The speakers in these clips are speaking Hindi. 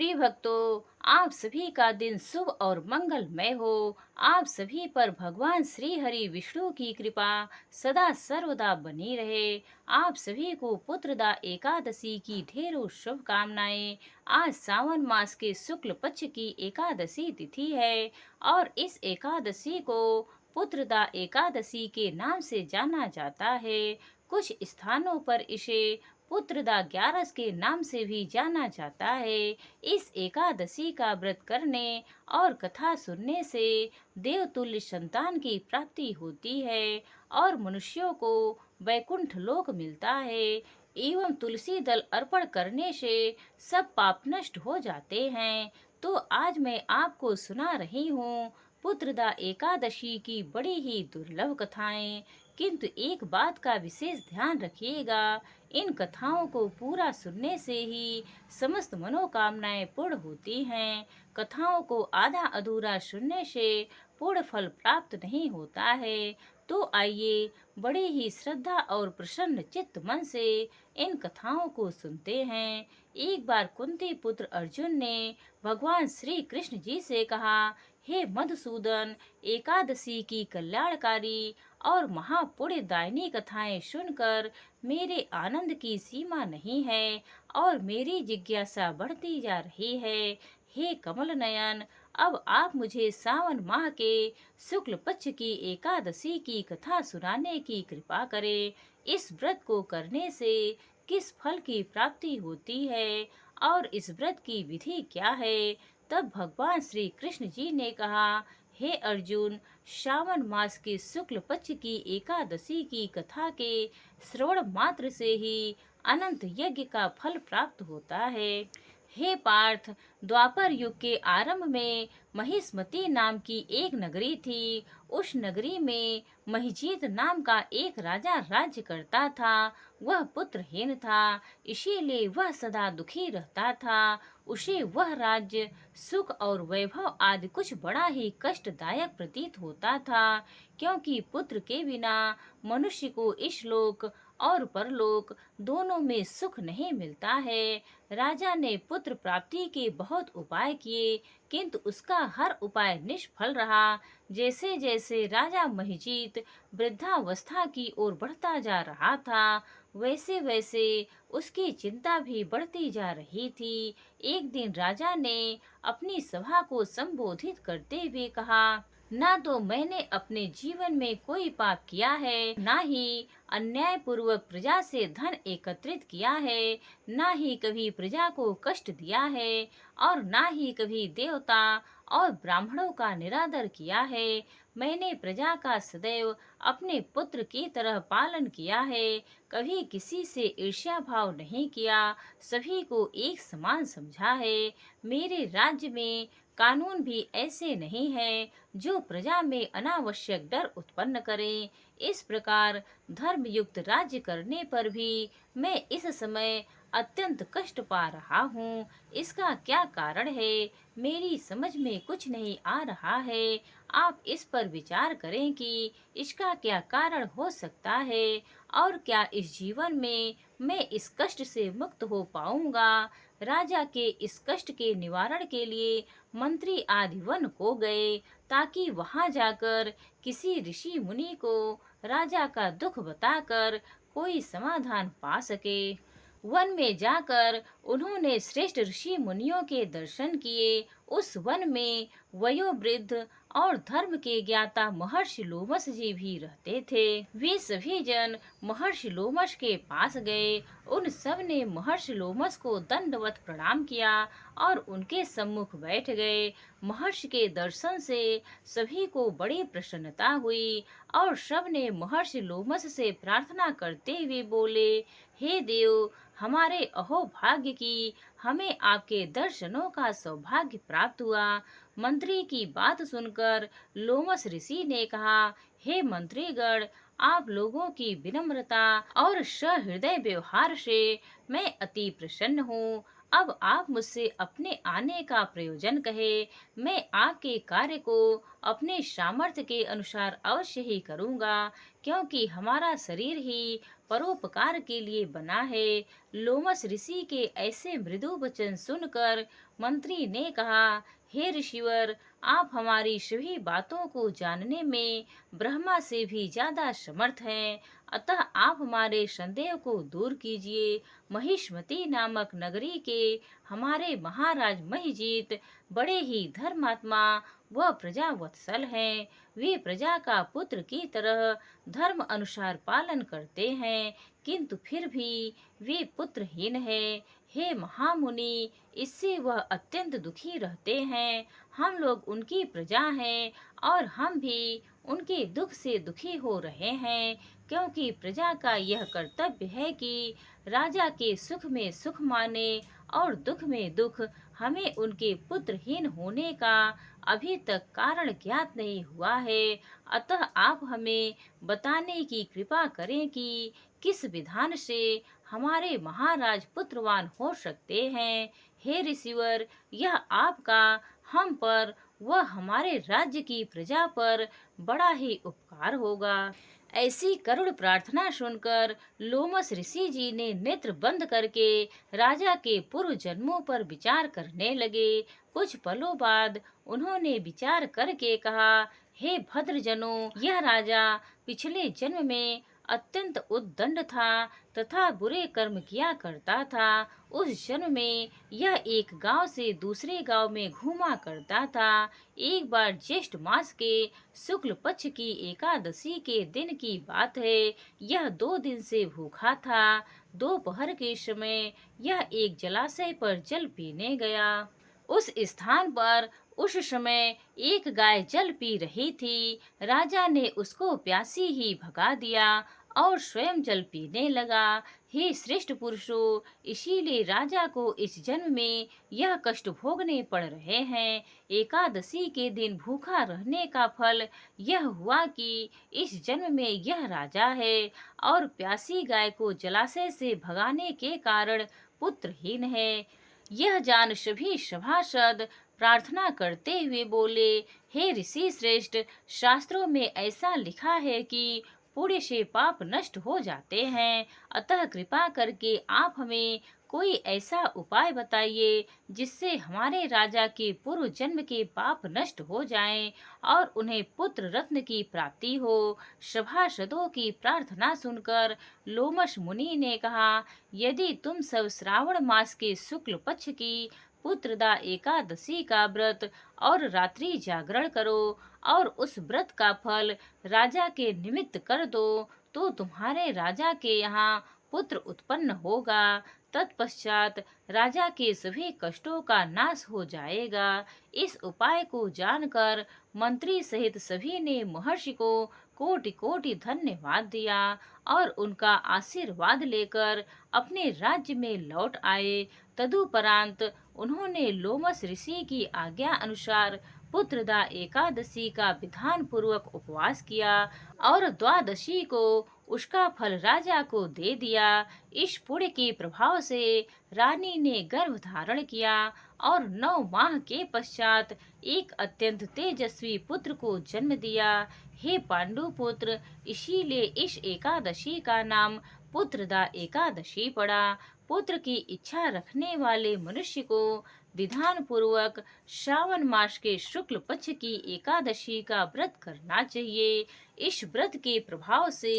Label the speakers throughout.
Speaker 1: प्रिय भक्तों, आप सभी का दिन शुभ और मंगलमय हो। आप सभी पर भगवान श्री हरि विष्णु की कृपा सदा सर्वदा बनी रहे। आप सभी को पुत्रदा एकादशी की ढेरों शुभकामनाएं। आज सावन मास के शुक्ल पक्ष की एकादशी तिथि है और इस एकादशी को पुत्रदा एकादशी के नाम से जाना जाता है। कुछ स्थानों पर इसे पुत्रदा ग्यारस के नाम से भी जाना जाता है। इस एकादशी का व्रत करने और कथा सुनने से देवतुल्य संतान की प्राप्ति होती है और मनुष्यों को वैकुंठ लोक मिलता है। एवं तुलसी दल अर्पण करने से सब पाप नष्ट हो जाते हैं। तो आज मैं आपको सुना रही हूँ पुत्रदा एकादशी की बड़ी ही दुर्लभ कथाएं। किंतु एक बात का विशेष ध्यान रखिएगा, इन कथाओं को पूरा सुनने से ही समस्त मनोकामनाएं पूर्ण होती हैं। कथाओं को आधा अधूरा सुनने से पूर्ण फल प्राप्त नहीं होता है। तो आइए बड़े ही श्रद्धा और प्रसन्न चित्त मन से इन कथाओं को सुनते हैं। एक बार कुंती पुत्र अर्जुन ने भगवान श्री कृष्ण जी से कहा, हे मधुसूदन, एकादशी की कल्याणकारी और महापुण्यदायिनी कथाएं सुनकर मेरे आनंद की सीमा नहीं है और मेरी जिज्ञासा बढ़ती जा रही है। हे कमल नयन, अब आप मुझे सावन माह के शुक्ल पक्ष की एकादशी की कथा सुनाने की कृपा करें। इस व्रत को करने से किस फल की प्राप्ति होती है और इस व्रत की विधि क्या है। तब भगवान श्री कृष्ण जी ने कहा, हे अर्जुन, श्रावण मास के शुक्ल पक्ष की एकादशी की कथा के श्रवण मात्र से ही अनंत यज्ञ का फल प्राप्त होता है। हे पार्थ, द्वापर युग के आरंभ में महिष्मती नाम की एक नगरी थी। उस नगरी में महिजीत नाम का एक राजा राज्य करता था। वह पुत्रहीन था, इसीलिए वह सदा दुखी रहता था। उसे वह राज्य, सुख और वैभव आदि कुछ बड़ा ही कष्टदायक प्रतीत होता था, क्योंकि पुत्र के बिना मनुष्य को इस लोक और परलोक दोनों में सुख नहीं मिलता है। राजा ने पुत्र प्राप्ति के बहुत उपाय किए, किंतु उसका हर उपाय निष्फल रहा। जैसे जैसे राजा महिजीत वृद्धावस्था की ओर बढ़ता जा रहा था, वैसे वैसे उसकी चिंता भी बढ़ती जा रही थी। एक दिन राजा ने अपनी सभा को संबोधित करते हुए कहा, ना तो मैंने अपने जीवन में कोई पाप किया है, ना ही अन्याय पूर्वक प्रजा से धन एकत्रित किया है, ना ही कभी प्रजा को कष्ट दिया है और ना ही कभी देवता और ब्राह्मणों का निरादर किया है। मैंने प्रजा का सदैव अपने पुत्र की तरह पालन किया है, कभी किसी से ईर्ष्या भाव नहीं किया, सभी को एक समान समझा है। मेरे राज्य में कानून भी ऐसे नहीं है जो प्रजा में अनावश्यक डर उत्पन्न करें। इस प्रकार धर्मयुक्त राज्य करने पर भी मैं इस समय अत्यंत कष्ट पा रहा हूँ। इसका क्या कारण है, मेरी समझ में कुछ नहीं आ रहा है। आप इस पर विचार करें कि इसका क्या कारण हो सकता है और क्या इस जीवन में मैं इस कष्ट से मुक्त हो पाऊंगा। राजा के इस कष्ट के निवारण के लिए मंत्री आदि वन को गए, ताकि वहां जाकर किसी ऋषि मुनि को राजा का दुख बताकर कोई समाधान पा सके। वन में जाकर उन्होंने श्रेष्ठ ऋषि मुनियों के दर्शन किए। उस वन में वयोवृद्ध और धर्म के ज्ञाता महर्षि लोमस जी भी रहते थे। वे सभी जन महर्षि लोमस के पास गए। उन सब ने महर्षि लोमस को दंडवत प्रणाम किया और उनके सम्मुख बैठ गए। महर्षि के दर्शन से सभी को बड़ी प्रसन्नता हुई और सब ने महर्षि लोमस से प्रार्थना करते हुए बोले, हे देव, हमारे अहोभाग्य की हमें आपके दर्शनों का सौभाग्य प्राप्त हुआ। मंत्री की बात सुनकर लोमस ऋषि ने कहा, हे मंत्रीगण, आप लोगों की विनम्रता और सहृदय व्यवहार से मैं अति प्रसन्न हूँ। अब आप मुझसे अपने आने का प्रयोजन कहे, मैं आपके कार्य को अपने सामर्थ्य के अनुसार अवश्य ही करूँगा, क्योंकि हमारा शरीर ही परोपकार के लिए बना है। लोमस ऋषि के ऐसे मृदु वचन सुनकर मंत्री ने कहा, हे ऋषिवर, आप हमारी सभी बातों को जानने में ब्रह्मा से भी ज्यादा समर्थ हैं, अतः आप हमारे संदेह को दूर कीजिए। महिष्मती नामक नगरी के हमारे महाराज महिजीत बड़े ही धर्मात्मा व प्रजा वत्सल हैं। वे प्रजा का पुत्र की तरह धर्म अनुसार पालन करते हैं, किंतु फिर भी वे पुत्रहीन हैं। हे महामुनि, इससे वह अत्यंत दुखी रहते हैं। हम लोग उनकी प्रजा हैं और हम भी उनके दुख से दुखी हो रहे हैं, क्योंकि प्रजा का यह कर्तव्य है कि राजा के सुख में सुख माने और दुख में दुख। हमें उनके पुत्रहीन होने का अभी तक कारण ज्ञात नहीं हुआ है, अतः आप हमें बताने की कृपा करें कि किस विधान से हमारे महाराज पुत्रवान हो सकते हैं। हे ऋषिवर, यह आपका हम पर व हमारे राज्य की प्रजा पर बड़ा ही उपकार होगा। ऐसी करुण प्रार्थना सुनकर लोमस ऋषि जी ने नेत्र बंद करके राजा के पूर्व जन्मों पर विचार करने लगे। कुछ पलों बाद उन्होंने विचार करके कहा, हे भद्रजनों, यह राजा पिछले जन्म में अत्यंत उद्दंड था तथा बुरे कर्म किया करता था। उस जन्म में यह एक गांव से दूसरे गांव में घूमा करता था। एक बार ज्येष्ठ मास के शुक्ल पक्ष की एकादशी के दिन की बात है। यह 2 दिन से भूखा था। दोपहर के समय यह एक जलाशय पर जल पीने गया। उस स्थान पर उस समय एक गाय जल पी रही थी। राजा ने उसको प्यासी ही भगा दिया और स्वयं जल पीने लगा। हे श्रेष्ठ पुरुषों, इसीलिए राजा को इस जन्म में यह कष्ट भोगने पड़ रहे हैं। एकादशी के दिन भूखा रहने का फल यह हुआ कि इस जन्म में यह राजा है और प्यासी गाय को जलाशय से भगाने के कारण पुत्रहीन है। यह जान सभी सभासद प्रार्थना करते हुए बोले, हे ऋषि श्रेष्ठ, शास्त्रों में ऐसा लिखा है कि पुण्य से पाप नष्ट हो जाते हैं, अतः कृपा करके आप हमें कोई ऐसा उपाय बताइए जिससे हमारे राजा के पूर्व जन्म के पाप नष्ट हो जाएं और उन्हें पुत्र रत्न की प्राप्ति हो। सभासदों की प्रार्थना सुनकर लोमश मुनि ने कहा, यदि तुम सब श्रावण मास के शुक्ल पक्ष की पुत्रदा एकादशी का व्रत और रात्रि जागरण करो और उस व्रत का फल राजा के निमित्त कर दो, तो तुम्हारे राजा के यहाँ पुत्र उत्पन्न होगा। तत्पश्चात राजा के सभी कष्टों का नाश हो जाएगा। इस उपाय को जानकर मंत्री सहित सभी ने महर्षि को कोटि कोटि धन्यवाद दिया और उनका आशीर्वाद लेकर अपने राज्य में लौट आए। तदुपरांत उन्होंने लोमस ऋषि की आज्ञा अनुसार पुत्रदा एकादशी का विधान पूर्वक उपवास किया और द्वादशी को उसका फल राजा को दे दिया। इस पुण्य के प्रभाव से रानी ने गर्भ धारण किया और 9 माह के पश्चात एक अत्यंत तेजस्वी पुत्र को जन्म दिया। हे पांडु पुत्र, इसीलिए इस एकादशी का नाम पुत्रदा एकादशी पड़ा। पुत्र की इच्छा रखने वाले मनुष्य को विधान पूर्वक श्रावण मास के शुक्ल पक्ष की एकादशी का व्रत करना चाहिए। इस व्रत के प्रभाव से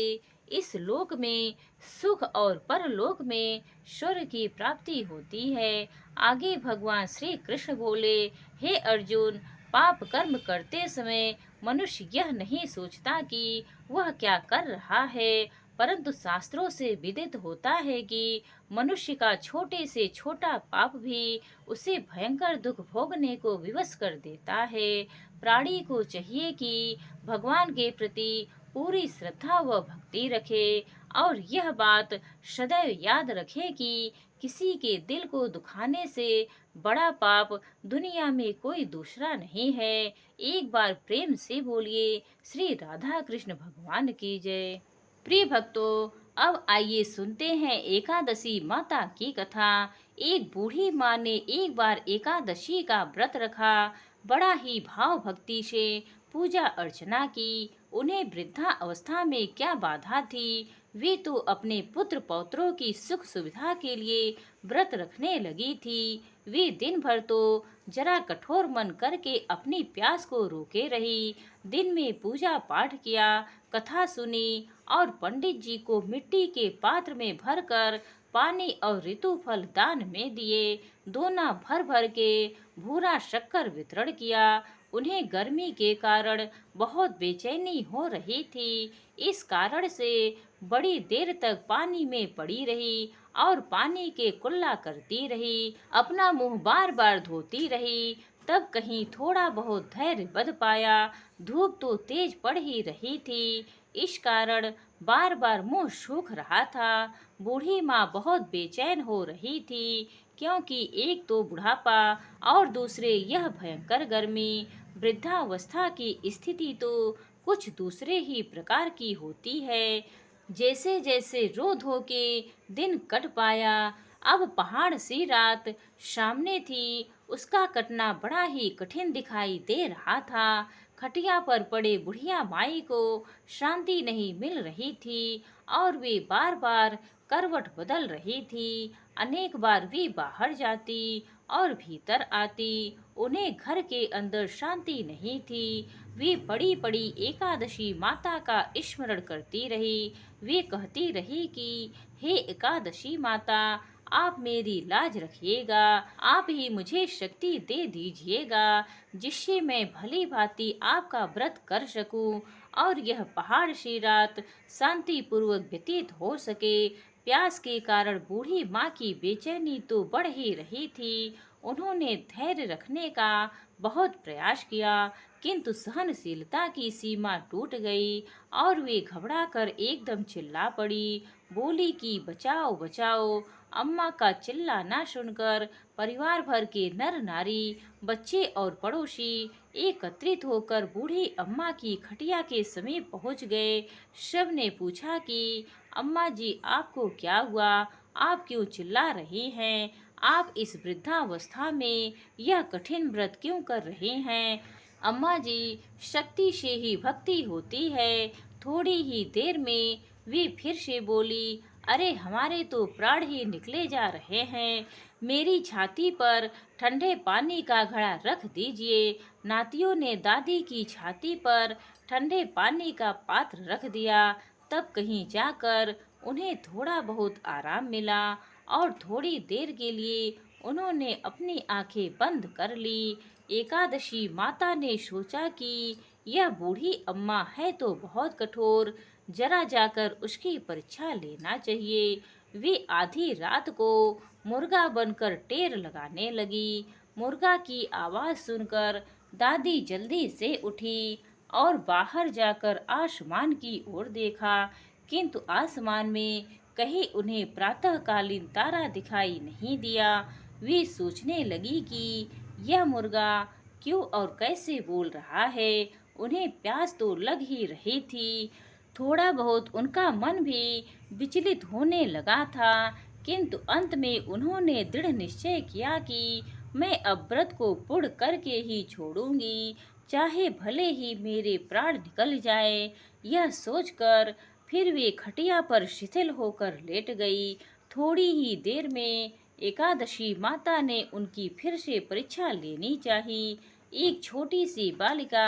Speaker 1: इस लोक में सुख और परलोक में स्वर्ग की प्राप्ति होती है। आगे भगवान श्री कृष्ण बोले, हे अर्जुन, पाप कर्म करते समय मनुष्य यह नहीं सोचता कि वह क्या कर रहा है, परंतु शास्त्रों से विदित होता है कि मनुष्य का छोटे से छोटा पाप भी उसे भयंकर दुख भोगने को विवश कर देता है। प्राणी को चाहिए कि भगवान के प्रति पूरी श्रद्धा व भक्ति रखे और यह बात सदैव याद रखे कि किसी के दिल को दुखाने से बड़ा पाप दुनिया में कोई दूसरा नहीं है। एक बार प्रेम से बोलिए, श्री राधा कृष्ण भगवान की जय। प्रिय भक्तों, अब आइए सुनते हैं एकादशी माता की कथा। एक बूढ़ी माँ ने एक बार एकादशी का व्रत रखा, बड़ा ही भाव भक्ति से पूजा अर्चना की। उन्हें वृद्धा अवस्था में क्या बाधा थी, वे तो अपने पुत्र पौत्रों की सुख सुविधा के लिए व्रत रखने लगी थी। वे दिन भर तो जरा कठोर मन करके अपनी प्यास को रोके रही। दिन में पूजा पाठ किया, कथा सुनी और पंडित जी को मिट्टी के पात्र में भरकर पानी और ऋतु फल दान में दिए। दोना भर भर के भूरा शक्कर वितरण किया। उन्हें गर्मी के कारण बहुत बेचैनी हो रही थी। इस कारण से बड़ी देर तक पानी में पड़ी रही और पानी के कुल्ला करती रही, अपना मुंह बार बार धोती रही। तब कहीं थोड़ा बहुत धैर्य बंध पाया। धूप तो तेज पड़ ही रही थी, इस कारण बार बार मुंह सूख रहा था। बूढ़ी माँ बहुत बेचैन हो रही थी, क्योंकि एक तो बुढ़ापा और दूसरे यह भयंकर गर्मी। वृद्धावस्था की स्थिति तो कुछ दूसरे ही प्रकार की होती है। जैसे जैसे रो धो के दिन कट पाया, अब पहाड़ सी रात सामने थी, उसका कटना बड़ा ही कठिन दिखाई दे रहा था। खटिया पर पड़े बुढ़िया माई को शांति नहीं मिल रही थी और वे बार बार करवट बदल रही थी। अनेक बार वे बाहर जाती और भीतर आती, उन्हें घर के अंदर शांति नहीं थी। वे पड़ी पड़ी एकादशी माता का स्मरण करती रही। वे कहती रही कि हे एकादशी माता, आप मेरी लाज रखिएगा, आप ही मुझे शक्ति दे दीजिएगा, जिससे मैं भली भांति आपका व्रत कर सकूं और यह पहाड़ सी रात शांति पूर्वक व्यतीत हो सके। प्यास के कारण बूढ़ी माँ की बेचैनी तो बढ़ ही रही थी। उन्होंने धैर्य रखने का बहुत प्रयास किया, किंतु सहनशीलता की सीमा टूट गई और वे घबराकर एकदम चिल्ला पड़ी। बोली कि बचाओ बचाओ। अम्मा का चिल्लाना सुनकर परिवार भर के नर नारी, बच्चे और पड़ोसी एकत्रित होकर बूढ़ी अम्मा की खटिया के समीप पहुंच गए। सब ने पूछा कि अम्मा जी, आपको क्या हुआ, आप क्यों चिल्ला रही हैं, आप इस वृद्धावस्था में यह कठिन व्रत क्यों कर रहे हैं। अम्मा जी, शक्ति से ही भक्ति होती है। थोड़ी ही देर में वे फिर से बोली, अरे हमारे तो प्राण ही निकले जा रहे हैं, मेरी छाती पर ठंडे पानी का घड़ा रख दीजिए। नातियों ने दादी की छाती पर ठंडे पानी का पात्र रख दिया। तब कहीं जाकर उन्हें थोड़ा बहुत आराम मिला और थोड़ी देर के लिए उन्होंने अपनी आंखें बंद कर ली। एकादशी माता ने सोचा कि यह बूढ़ी अम्मा है तो बहुत कठोर, जरा जाकर उसकी परीक्षा लेना चाहिए। वे आधी रात को मुर्गा बनकर टेर लगाने लगी। मुर्गा की आवाज सुनकर दादी जल्दी से उठी और बाहर जाकर आसमान की ओर देखा, किंतु आसमान में कहीं उन्हें प्रातःकालीन तारा दिखाई नहीं दिया। वे सोचने लगी कि यह मुर्गा क्यों और कैसे बोल रहा है। उन्हें प्यास तो लग ही रही थी, थोड़ा बहुत उनका मन भी विचलित होने लगा था, किंतु अंत में उन्होंने दृढ़ निश्चय किया कि मैं अब व्रत को पूर्ण करके ही छोड़ूंगी, चाहे भले ही मेरे प्राण निकल जाए। यह सोचकर फिर वे खटिया पर शिथिल होकर लेट गई। थोड़ी ही देर में एकादशी माता ने उनकी फिर से परीक्षा लेनी चाहिए। एक छोटी सी बालिका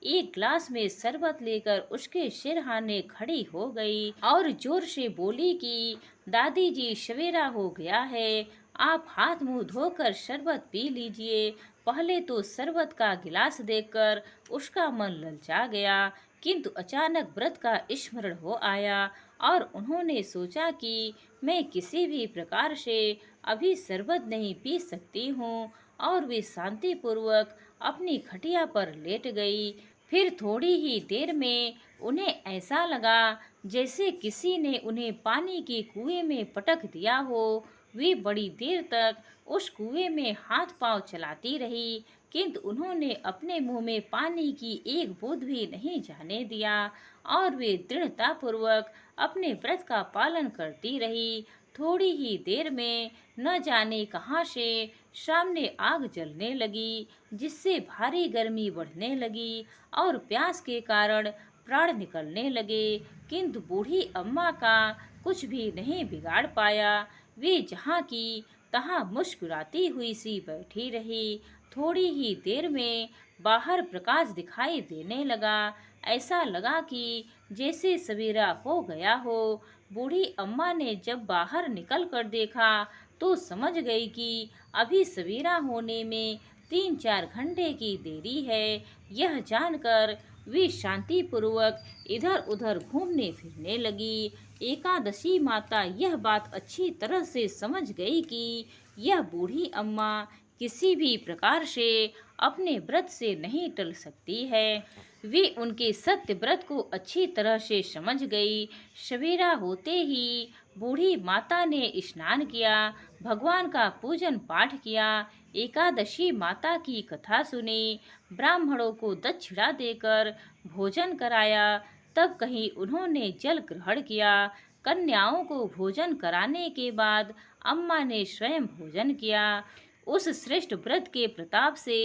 Speaker 1: एक ग्लास में शरबत लेकर उसके सिरहाने खड़ी हो गई और जोर से बोली कि दादी जी, सवेरा हो गया है, आप हाथ मुंह धोकर शरबत पी लीजिए। पहले तो शरबत का गिलास देखकर उसका मन ललचा गया, किंतु अचानक व्रत का स्मरण हो आया और उन्होंने सोचा कि मैं किसी भी प्रकार से अभी शरबत नहीं पी सकती हूँ, और वे शांति पूर्वक अपनी खटिया पर लेट गई। फिर थोड़ी ही देर में उन्हें ऐसा लगा जैसे किसी ने उन्हें पानी के कुएं में पटक दिया हो। वे बड़ी देर तक उस कुएं में हाथ पांव चलाती रही, किंतु उन्होंने अपने मुंह में पानी की एक बूंद भी नहीं जाने दिया और वे दृढ़ता पूर्वक अपने व्रत का पालन करती रही। थोड़ी ही देर में न जाने कहाँ से सामने आग जलने लगी, जिससे भारी गर्मी बढ़ने लगी और प्यास के कारण प्राण निकलने लगे। किंतु बूढ़ी अम्मा का कुछ भी नहीं बिगाड़ पाया। वे जहाँ की तहाँ मुस्कुराती हुई सी बैठी रही। थोड़ी ही देर में बाहर प्रकाश दिखाई देने लगा। ऐसा लगा कि जैसे सवेरा हो गया हो। बूढ़ी अम्मा ने जब बाहर निकल कर देखा तो समझ गई कि अभी सवेरा होने में 3-4 घंटे की देरी है। यह जानकर वे शांतिपूर्वक इधर उधर घूमने फिरने लगी। एकादशी माता यह बात अच्छी तरह से समझ गई कि यह बूढ़ी अम्मा किसी भी प्रकार से अपने व्रत से नहीं टल सकती है। वे उनके सत्य व्रत को अच्छी तरह से समझ गई। सवेरा होते ही बूढ़ी माता ने स्नान किया, भगवान का पूजन पाठ किया, एकादशी माता की कथा सुनी, ब्राह्मणों को दक्षिणा देकर भोजन कराया। तब कहीं उन्होंने जल ग्रहण किया। कन्याओं को भोजन कराने के बाद अम्मा ने स्वयं भोजन किया। उस श्रेष्ठ व्रत के प्रताप से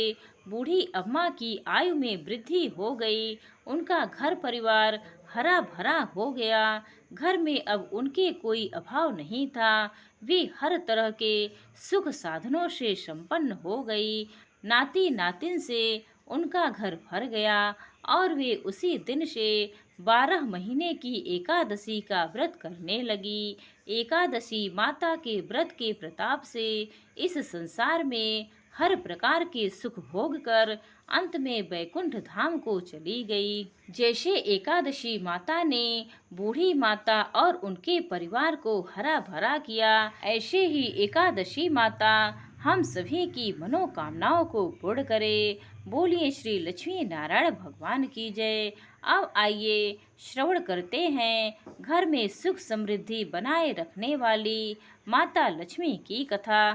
Speaker 1: बूढ़ी अम्मा की आयु में वृद्धि हो गई। उनका घर परिवार हरा भरा हो गया। घर में अब उनके कोई अभाव नहीं था। वे हर तरह के सुख साधनों से संपन्न हो गई। नाती नातिन से उनका घर भर गया और वे उसी दिन से 12 महीने की एकादशी का व्रत करने लगी। एकादशी माता के व्रत के प्रताप से इस संसार में हर प्रकार के सुख भोग कर अंत में वैकुंठ धाम को चली गई। जैसे एकादशी माता ने बूढ़ी माता और उनके परिवार को हरा भरा किया, ऐसे ही एकादशी माता हम सभी की मनोकामनाओं को पूर्ण करे। बोलिए श्री लक्ष्मी नारायण भगवान की जय। अब आइए श्रवण करते हैं घर में सुख समृद्धि बनाए रखने वाली माता लक्ष्मी की कथा।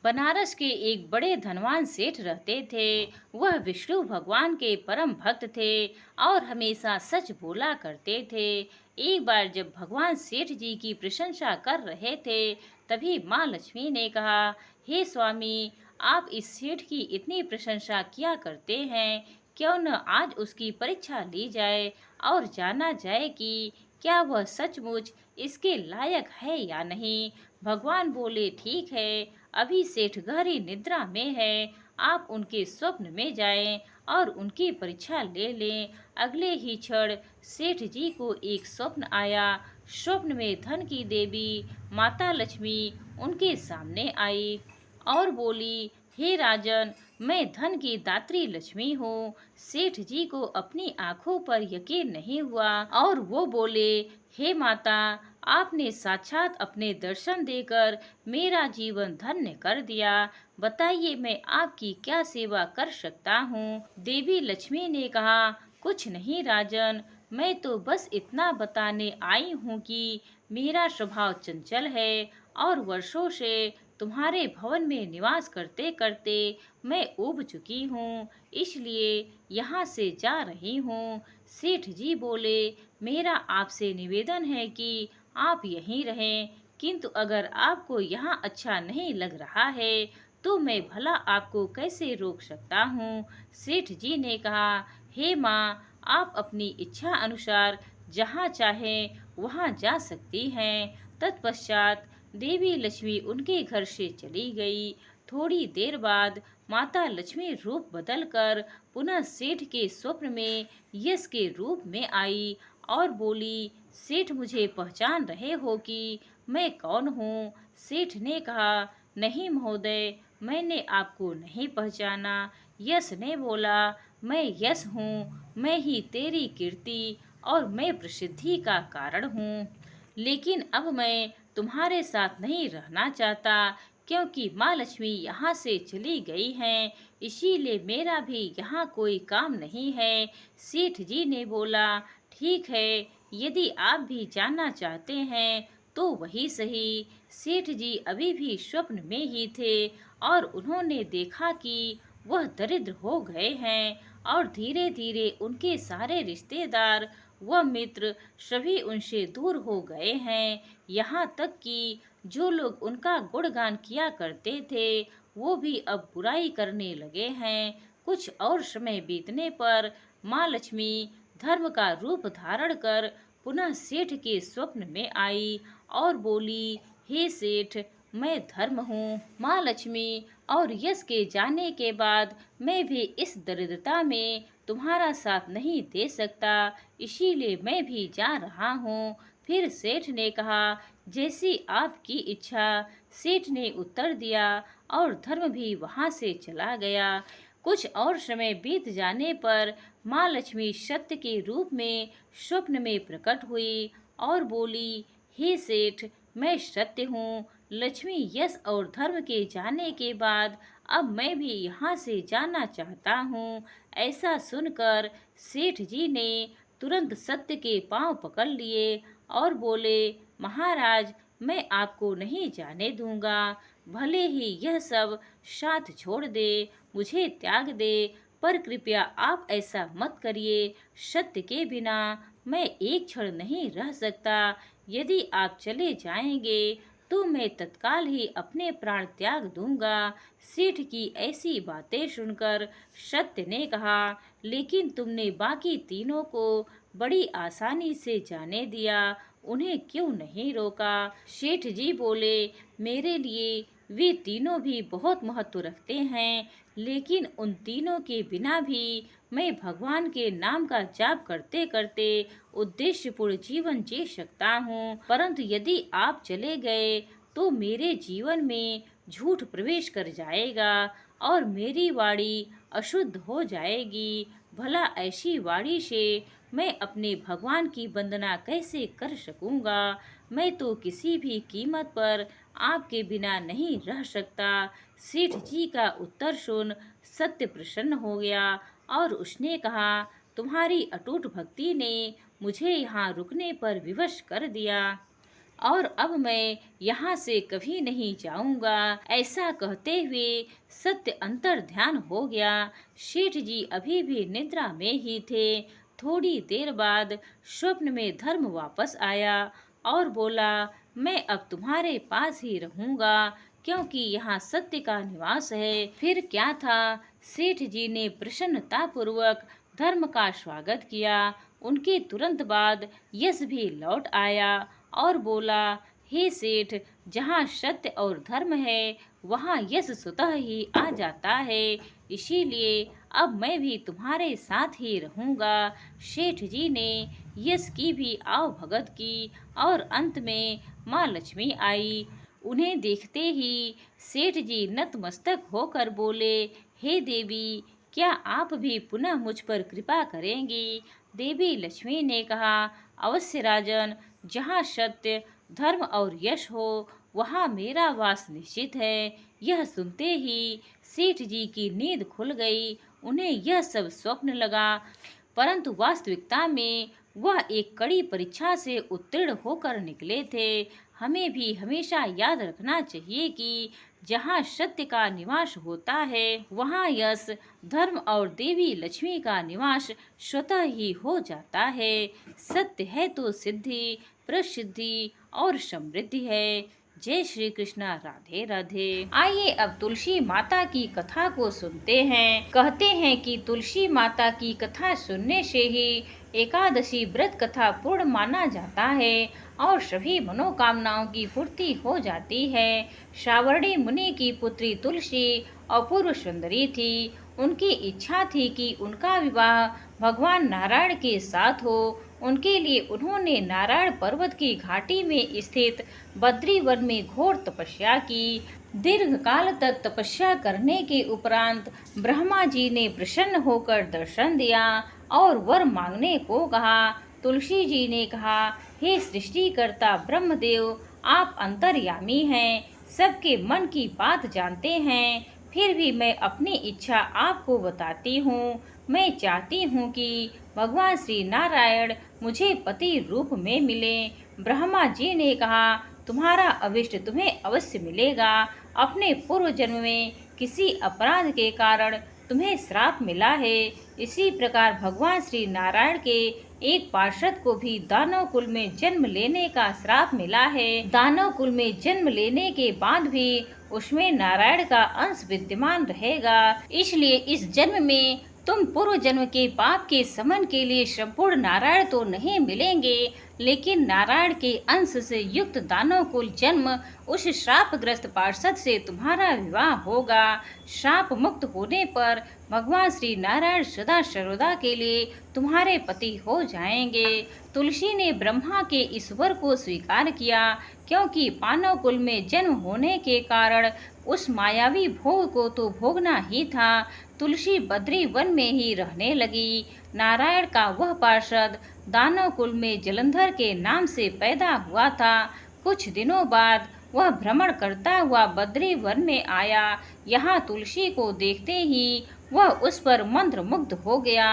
Speaker 1: बनारस के एक बड़े धनवान सेठ रहते थे। वह विष्णु भगवान के परम भक्त थे और हमेशा सच बोला करते थे। एक बार जब भगवान सेठ जी की प्रशंसा कर रहे थे, तभी माँ लक्ष्मी ने कहा, हे स्वामी, आप इस सेठ की इतनी प्रशंसा किया करते हैं, क्यों न आज उसकी परीक्षा ली जाए और जाना जाए कि क्या वह सचमुच इसके लायक है या नहीं। भगवान बोले, ठीक है, अभी सेठ गहरी निद्रा में है, आप उनके स्वप्न में जाएं और उनकी परीक्षा ले लें। अगले ही क्षण सेठ जी को एक स्वप्न आया। स्वप्न में धन की देवी माता लक्ष्मी उनके सामने आई और बोली, हे राजन, मैं धन की दात्री लक्ष्मी हूँ। सेठ जी को अपनी आंखों पर यकीन नहीं हुआ और वो बोले, हे माता, आपने साक्षात अपने दर्शन देकर मेरा जीवन धन्य कर दिया। बताइए मैं आपकी क्या सेवा कर सकता हूँ। देवी लक्ष्मी ने कहा, कुछ नहीं राजन, मैं तो बस इतना बताने आई हूँ कि मेरा स्वभाव चंचल है और वर्षों से तुम्हारे भवन में निवास करते करते मैं ऊब चुकी हूँ, इसलिए यहाँ से जा रही हूँ। सेठ जी बोले, मेरा आपसे निवेदन है कि आप यहीं रहें, किंतु अगर आपको यहाँ अच्छा नहीं लग रहा है तो मैं भला आपको कैसे रोक सकता हूँ। सेठ जी ने कहा, हे माँ, आप अपनी इच्छा अनुसार जहाँ चाहें वहाँ जा सकती हैं। तत्पश्चात देवी लक्ष्मी उनके घर से चली गई। थोड़ी देर बाद माता लक्ष्मी रूप बदलकर पुनः सेठ के स्वप्न में यश के रूप में आई और बोली, सेठ मुझे पहचान रहे हो कि मैं कौन हूँ। सेठ ने कहा, नहीं महोदय, मैंने आपको नहीं पहचाना। यश ने बोला, मैं यश हूँ, मैं ही तेरी कीर्ति और मैं प्रसिद्धि का कारण हूँ। लेकिन अब मैं तुम्हारे साथ नहीं रहना चाहता, क्योंकि माँ लक्ष्मी यहाँ से चली गई हैं, इसीलिए मेरा भी यहाँ कोई काम नहीं है। सेठ जी ने बोला, ठीक है, यदि आप भी जानना चाहते हैं तो वही सही। सेठ जी अभी भी स्वप्न में ही थे और उन्होंने देखा कि वह दरिद्र हो गए हैं और धीरे धीरे उनके सारे रिश्तेदार व मित्र सभी उनसे दूर हो गए हैं। यहाँ तक कि जो लोग उनका गुणगान किया करते थे वो भी अब बुराई करने लगे हैं। कुछ और समय बीतने पर माँ लक्ष्मी धर्म का रूप धारण कर पुनः सेठ के स्वप्न में आई और बोली, हे सेठ, मैं धर्म हूँ। माँ लक्ष्मी और यश के जाने के बाद मैं भी इस दरिद्रता में तुम्हारा साथ नहीं दे सकता, इसीलिए मैं भी जा रहा हूँ। फिर सेठ ने कहा, जैसी आपकी इच्छा। सेठ ने उत्तर दिया और धर्म भी वहां से चला गया। कुछ और समय बीत जाने पर माँ लक्ष्मी सत्य के रूप में स्वप्न में प्रकट हुई और बोली, हे सेठ, मैं सत्य हूँ। लक्ष्मी, यश और धर्म के जाने के बाद अब मैं भी यहाँ से जाना चाहता हूँ। ऐसा सुनकर सेठ जी ने तुरंत सत्य के पांव पकड़ लिए और बोले, महाराज, मैं आपको नहीं जाने दूंगा। भले ही यह सब साथ छोड़ दे, मुझे त्याग दे, पर कृपया आप ऐसा मत करिए। सत्य के बिना मैं एक क्षण नहीं रह सकता। यदि आप चले जाएंगे तो मैं तत्काल ही अपने प्राण त्याग दूंगा। सेठ की ऐसी बातें सुनकर सत्य ने कहा, लेकिन तुमने बाकी तीनों को बड़ी आसानी से जाने दिया, उन्हें क्यों नहीं रोका? सेठ जी बोले, मेरे लिए वे तीनों भी बहुत महत्व रखते हैं, लेकिन उन तीनों के बिना भी मैं भगवान के नाम का जाप करते करते उद्देश्यपूर्ण जीवन जी सकता हूँ। परंतु यदि आप चले गए तो मेरे जीवन में झूठ प्रवेश कर जाएगा और मेरी वाणी अशुद्ध हो जाएगी। भला ऐसी वाणी से मैं अपने भगवान की वंदना कैसे कर सकूंगा? मैं तो किसी भी कीमत पर आपके बिना नहीं रह सकता। सेठ जी का उत्तर सुन सत्य प्रसन्न हो गया और उसने कहा, तुम्हारी अटूट भक्ति ने मुझे यहाँ रुकने पर विवश कर दिया और अब मैं यहाँ से कभी नहीं जाऊंगा। ऐसा कहते हुए सत्य अंतर ध्यान हो गया। सेठ जी अभी भी निद्रा में ही थे। थोड़ी देर बाद स्वप्न में धर्म वापस आया और बोला, मैं अब तुम्हारे पास ही रहूंगा क्योंकि यहाँ सत्य का निवास है। फिर क्या था, सेठ जी ने प्रसन्नता पूर्वक धर्म का स्वागत किया। उनके तुरंत बाद यश भी लौट आया और बोला, हे सेठ, जहाँ सत्य और धर्म है वहाँ यश स्वतः ही आ जाता है, इसीलिए अब मैं भी तुम्हारे साथ ही रहूंगा। सेठ जी ने यश की भी आव भगत की और अंत में माँ लक्ष्मी आई। उन्हें देखते ही सेठ जी नतमस्तक होकर बोले, हे देवी, क्या आप भी पुनः मुझ पर कृपा करेंगी? देवी लक्ष्मी ने कहा, अवश्य राजन, जहाँ सत्य, धर्म और यश हो वहाँ मेरा वास निश्चित है। यह सुनते ही सेठ जी की नींद खुल गई। उन्हें यह सब स्वप्न लगा, परंतु वास्तविकता में वह एक कड़ी परीक्षा से उत्तीर्ण होकर निकले थे। हमें भी हमेशा याद रखना चाहिए कि जहाँ सत्य का निवास होता है वहाँ यश, धर्म और देवी लक्ष्मी का निवास स्वतः ही हो जाता है। सत्य है तो सिद्धि, प्रसिद्धि और समृद्धि है। जय श्री कृष्णा। राधे राधे। आइए अब तुलसी माता की कथा को सुनते हैं। कहते हैं कि तुलसी माता की कथा सुनने से ही एकादशी व्रत कथा पूर्ण माना जाता है और सभी मनोकामनाओं की पूर्ति हो जाती है। सावर्णी मुनि की पुत्री तुलसी अपूर्व सुंदरी थी। उनकी इच्छा थी कि उनका विवाह भगवान नारायण के साथ हो। उनके लिए उन्होंने नारायण पर्वत की घाटी में स्थित बद्री वन में घोर तपस्या की। दीर्घ काल तक तपस्या करने के उपरांत ब्रह्मा जी ने प्रसन्न होकर दर्शन दिया और वर मांगने को कहा। तुलसी जी ने कहा, हे सृष्टिकर्ता ब्रह्मदेव, आप अंतर्यामी हैं, सबके मन की बात जानते हैं। फिर भी मैं अपनी इच्छा आपको बताती हूँ। मैं चाहती हूँ कि भगवान श्री नारायण मुझे पति रूप में मिले। ब्रह्मा जी ने कहा, तुम्हारा अभिष्ट तुम्हें अवश्य मिलेगा। अपने पूर्व जन्म में किसी अपराध के कारण तुम्हें श्राप मिला है। इसी प्रकार भगवान श्री नारायण के एक पार्षद को भी दानव कुल में जन्म लेने का श्राप मिला है। दानव कुल में जन्म लेने के बाद भी उसमें नारायण का अंश विद्यमान रहेगा। इसलिए इस जन्म में तुम पूर्व जन्म के पाप के समन के लिए संपूर्ण नारायण तो नहीं मिलेंगे, लेकिन नारायण के अंश से युक्त दानव कुल जन्म उस श्रापग्रस्त पार्षद से तुम्हारा विवाह होगा। श्राप मुक्त होने पर भगवान श्री नारायण सदा सर्वदा के लिए तुम्हारे पति हो जाएंगे। तुलसी ने ब्रह्मा के इस वर को स्वीकार किया, क्योंकि मानव कुल में जन्म होने के कारण उस मायावी भोग को तो भोगना ही था। तुलसी बद्री वन में ही रहने लगी। नारायण का वह पार्षद दानव कुल में जलंधर के नाम से पैदा हुआ था। कुछ दिनों बाद वह भ्रमण करता हुआ बद्री वन में आया। यहाँ तुलसी को देखते ही वह उस पर मंत्रमुग्ध हो गया।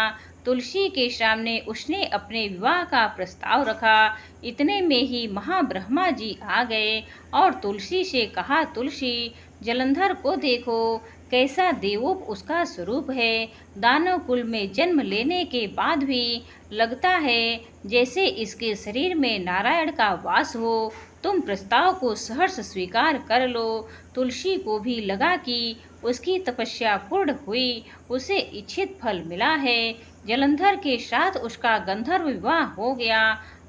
Speaker 1: तुलसी के सामने उसने अपने विवाह का प्रस्ताव रखा। इतने में ही महाब्रह्मा जी आ गए और तुलसी से कहा, तुलसी, जलंधर को देखो, कैसा देवोप उसका स्वरूप है। दानव कुल में जन्म लेने के बाद भी लगता है जैसे इसके शरीर में नारायण का वास हो। तुम प्रस्ताव को सहर्ष स्वीकार कर लो। तुलसी को भी लगा कि उसकी तपस्या पूर्ण हुई, उसे इच्छित फल मिला है। जलंधर के साथ उसका गंधर्व विवाह हो गया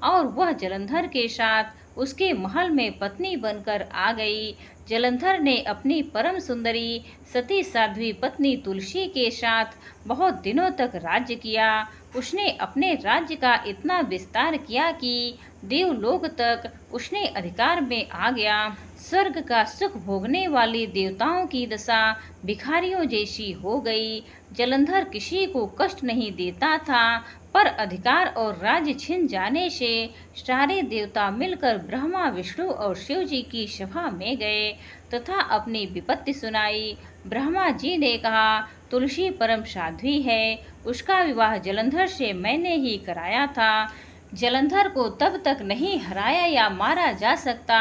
Speaker 1: और वह जलंधर के साथ उसके महल में पत्नी बनकर आ गई। जलंधर ने अपनी परम सुंदरी सती साध्वी पत्नी तुलसी के साथ बहुत दिनों तक राज्य किया। उसने अपने राज्य का इतना विस्तार किया कि देवलोक तक उसने अधिकार में आ गया। स्वर्ग का सुख भोगने वाले देवताओं की दशा भिखारियों जैसी हो गई। जलंधर किसी को कष्ट नहीं देता था, पर अधिकार और राज्य छिन जाने से सारे देवता मिलकर ब्रह्मा, विष्णु और शिव जी की सभा में गए तथा अपनी विपत्ति सुनाई। ब्रह्मा जी ने कहा, तुलसी परम साध्वी है, उसका विवाह जलंधर से मैंने ही कराया था। जलंधर को तब तक नहीं हराया या मारा जा सकता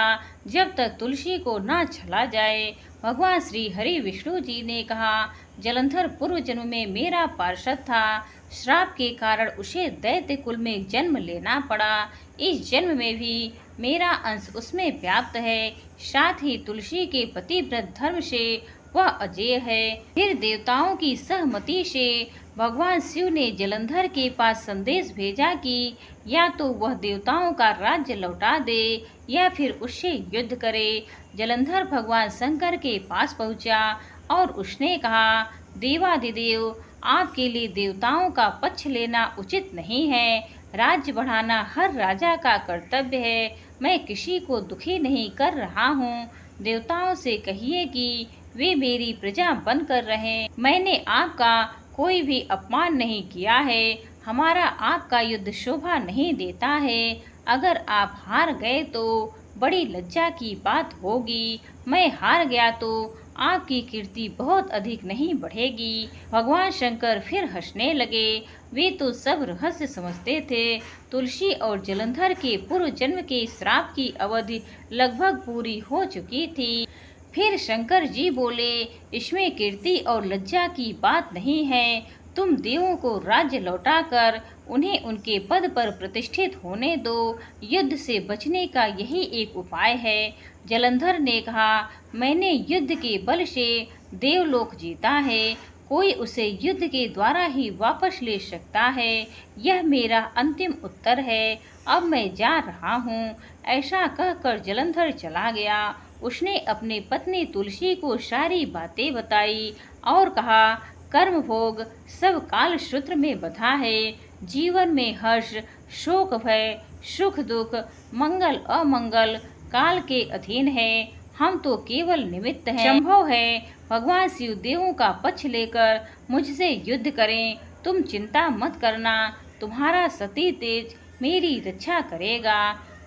Speaker 1: जब तक तुलसी को ना छला जाए। भगवान श्री हरि विष्णु जी ने कहा, जलंधर पूर्व जन्म में मेरा पार्षद था। श्राप के कारण उसे दैत्य कुल में जन्म लेना पड़ा। इस जन्म में भी मेरा अंश उसमें व्याप्त है। साथ ही तुलसी के पतिव्रत धर्म से वह अजेय है। फिर देवताओं की सहमति से भगवान शिव ने जलंधर के पास संदेश भेजा कि या तो वह देवताओं का राज्य लौटा दे या फिर उससे युद्ध करे। जलंधर भगवान शंकर के पास पहुंचा और उसने कहा, देवाधिदेव, आपके लिए देवताओं का पक्ष लेना उचित नहीं है। राज्य बढ़ाना हर राजा का कर्तव्य है। मैं किसी को दुखी नहीं कर रहा हूँ। देवताओं से कहिए कि वे मेरी प्रजा बनकर रहें। मैंने आपका कोई भी अपमान नहीं किया है। हमारा आपका युद्ध शोभा नहीं देता है। अगर आप हार गए तो बड़ी लज्जा की बात होगी। मैं हार गया तो आपकी कीर्ति बहुत अधिक नहीं बढ़ेगी। भगवान शंकर फिर हंसने लगे। वे तो सब रहस्य समझते थे। तुलसी और जलंधर के पूर्व जन्म के श्राप की अवधि लगभग पूरी हो चुकी थी। फिर शंकर जी बोले, इसमें कीर्ति और लज्जा की बात नहीं है। तुम देवों को राज्य लौटाकर उन्हें उनके पद पर प्रतिष्ठित होने दो। युद्ध से बचने का यही एक उपाय है। जलंधर ने कहा, मैंने युद्ध के बल से देवलोक जीता है। कोई उसे युद्ध के द्वारा ही वापस ले सकता है। यह मेरा अंतिम उत्तर है। अब मैं जा रहा हूँ। ऐसा कहकर जलंधर चला गया। उसने अपनी पत्नी तुलसी को सारी बातें बताई और कहा, कर्म भोग सब काल सूत्र में बंधा है। जीवन में हर्ष, शोक, भय, सुख, दुख, मंगल, अमंगल काल के अधीन है। हम तो केवल निमित्त हैं। संभव है भगवान शिव देवों का पक्ष लेकर मुझसे युद्ध करें। तुम चिंता मत करना, तुम्हारा सती तेज मेरी रक्षा करेगा।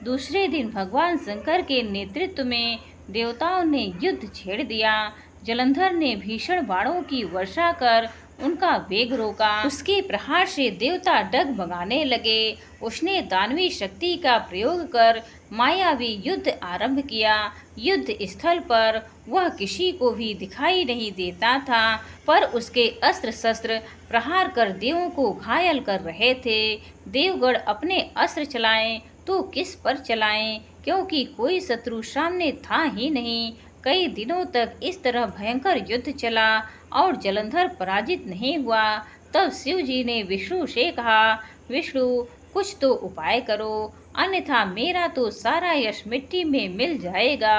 Speaker 1: दूसरे दिन भगवान शंकर के नेतृत्व में देवताओं ने युद्ध छेड़ दिया। जलंधर ने भीषण बाणों की वर्षा कर उनका वेग रोका। उसके प्रहार से देवता डगमगाने लगे। उसने दानवी शक्ति का प्रयोग कर मायावी युद्ध आरंभ किया। युद्ध स्थल पर वह किसी को भी दिखाई नहीं देता था, पर उसके अस्त्र शस्त्र प्रहार कर देवों को घायल कर रहे थे। देवगण अपने अस्त्र चलाएं तो किस पर चलाएं, क्योंकि कोई शत्रु सामने था ही नहीं। कई दिनों तक इस तरह भयंकर युद्ध चला और जलंधर पराजित नहीं हुआ। तब शिव जी ने विष्णु से कहा, विष्णु कुछ तो उपाय करो, अन्यथा मेरा तो सारा यश मिट्टी में मिल जाएगा।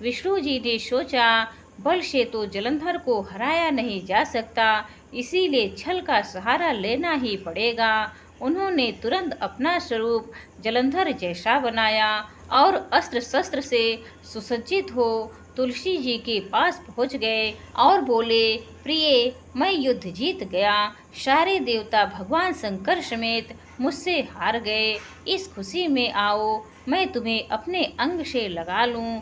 Speaker 1: विष्णु जी ने सोचा, बल से तो जलंधर को हराया नहीं जा सकता, इसीलिए छल का सहारा लेना ही पड़ेगा। उन्होंने तुरंत अपना स्वरूप जलंधर जैसा बनाया और अस्त्र शस्त्र से सुसज्जित हो तुलसी जी के पास पहुंच गए और बोले, प्रिय, मैं युद्ध जीत गया। सारे देवता भगवान शंकर समेत मुझसे हार गए। इस खुशी में आओ, मैं तुम्हें अपने अंग से लगा लूं।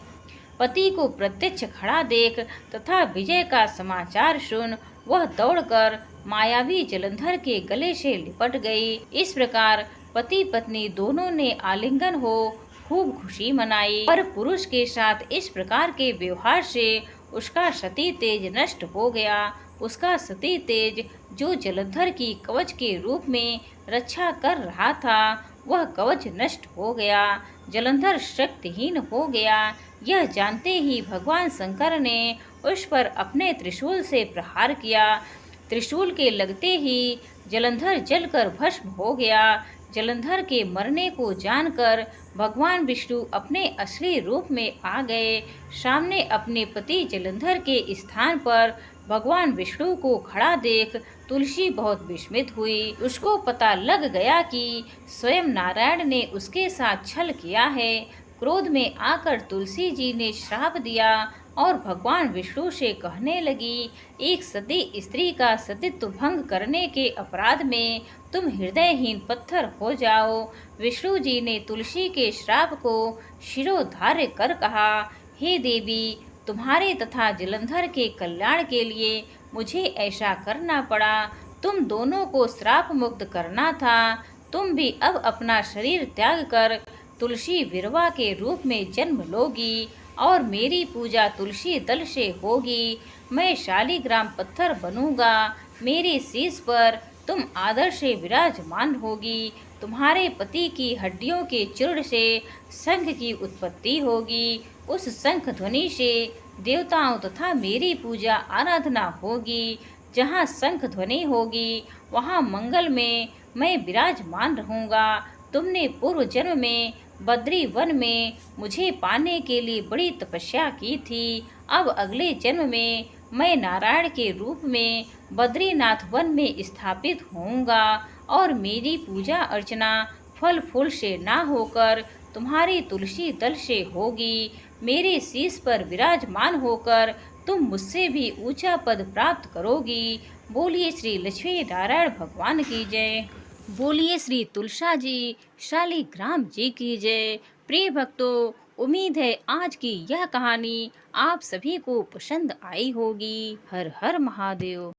Speaker 1: पति को प्रत्यक्ष खड़ा देख तथा विजय का समाचार सुन वह दौड़कर मायावी जलंधर के गले से लिपट गई। इस प्रकार पति पत्नी दोनों ने आलिंगन हो खूब खुशी मनाई। पर पुरुष के साथ इस प्रकार के व्यवहार से उसका सती तेज नष्ट हो गया। उसका सती तेज जो जलंधर की कवच के रूप में रक्षा कर रहा था, वह कवच नष्ट हो गया। जलंधर शक्तिहीन हो गया। यह जानते ही भगवान शंकर ने उस पर अपने त्रिशूल से प्रहार किया। त्रिशूल के लगते ही जलंधर जलकर भस्म हो गया। जलंधर के मरने को जानकर भगवान विष्णु अपने असली रूप में आ गए। सामने अपने पति जलंधर के स्थान पर भगवान विष्णु को खड़ा देख तुलसी बहुत विस्मित हुई। उसको पता लग गया कि स्वयं नारायण ने उसके साथ छल किया है। क्रोध में आकर तुलसी जी ने श्राप दिया और भगवान विष्णु से कहने लगी, एक सती स्त्री का सतीत्व भंग करने के अपराध में तुम हृदयहीन पत्थर हो जाओ। विष्णु जी ने तुलसी के श्राप को शिरोधार्य कर कहा, हे देवी, तुम्हारे तथा जलंधर के कल्याण के लिए मुझे ऐसा करना पड़ा। तुम दोनों को श्राप मुक्त करना था। तुम भी अब अपना शरीर त्याग कर तुलसी विरवा के रूप में जन्म लोगी और मेरी पूजा तुलसी दल से होगी। मैं शालिग्राम पत्थर बनूंगा। मेरे शीश पर तुम आदर से विराजमान होगी। तुम्हारे पति की हड्डियों के चूर्ण से शंख की उत्पत्ति होगी। उस शंख ध्वनि से देवताओं तथा मेरी पूजा आराधना होगी। जहाँ शंख ध्वनि होगी वहाँ मंगल में मैं विराजमान रहूंगा। तुमने पूर्व जन्म में बद्री वन में मुझे पाने के लिए बड़ी तपस्या की थी। अब अगले जन्म में मैं नारायण के रूप में बद्रीनाथ वन में स्थापित होऊंगा और मेरी पूजा अर्चना फल फूल से ना होकर तुम्हारी तुलसी दल से होगी। मेरे शीश पर विराजमान होकर तुम मुझसे भी ऊंचा पद प्राप्त करोगी। बोलिए श्री लक्ष्मी नारायण भगवान की जय। बोलिए श्री तुलसा जी शालिग्राम जी की जय। प्रिय भक्तों, उम्मीद है आज की यह कहानी आप सभी को पसंद आई होगी। हर हर महादेव।